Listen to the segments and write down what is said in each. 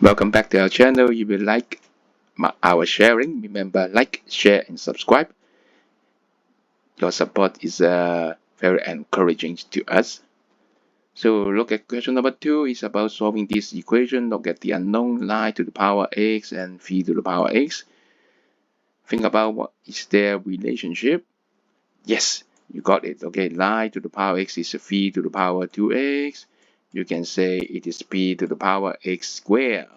Welcome back to our channel. If you like our sharing, remember like, share, and subscribe. Your support is very encouraging to us. So look at question number 2 is about solving this equation. Look at the unknown lie to the power x and phi to the power x. Think about what is their relationship. Yes, you got it. Okay, lie to the power x is phi to the power 2x. You can say it is p to the power x squared.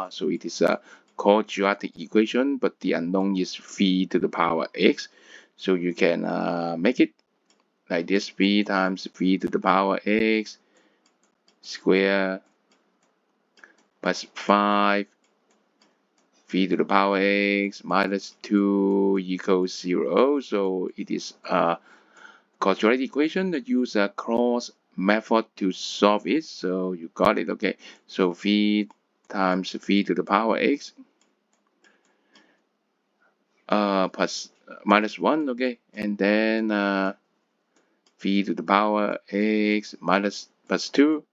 So it is a quadratic equation, but the unknown is phi to the power x. So you can make it like this: phi times phi to the power x square plus 5 phi to the power x minus 2 equals 0. So it is a quadratic equation that use a cross method to solve it. So you got it. Okay, so v times v to the power x plus minus 1. Okay, and then v to the power x minus plus 2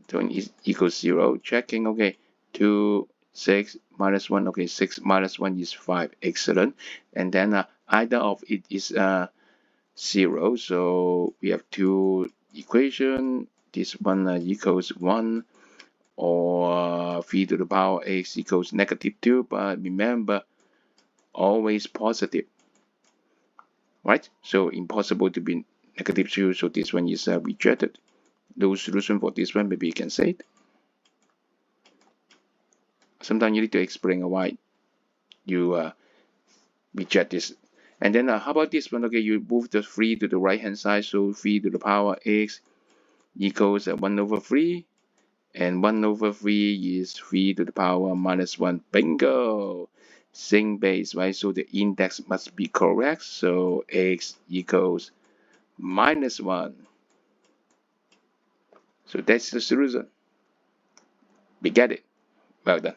so equals 0. Checking. Okay, 2 6 minus 1. Okay, 6 minus 1 is 5. Excellent. And then either of it is 0. So we have two equation. This one equals 1, or v to the power x equals -2. But remember, always positive, right? So impossible to be -2. So this one is rejected. No solution for this one. Maybe you can say it. Sometimes you need to explain why you reject this. And then how about this one? Okay, you move the 3 to the right hand side. So 3 to the power x equals 1 over 3. And 1 over 3 is 3 to the power minus 1. Bingo! Same base, right? So the index must be correct. So x equals -1. So that's the solution. We get it. Well done.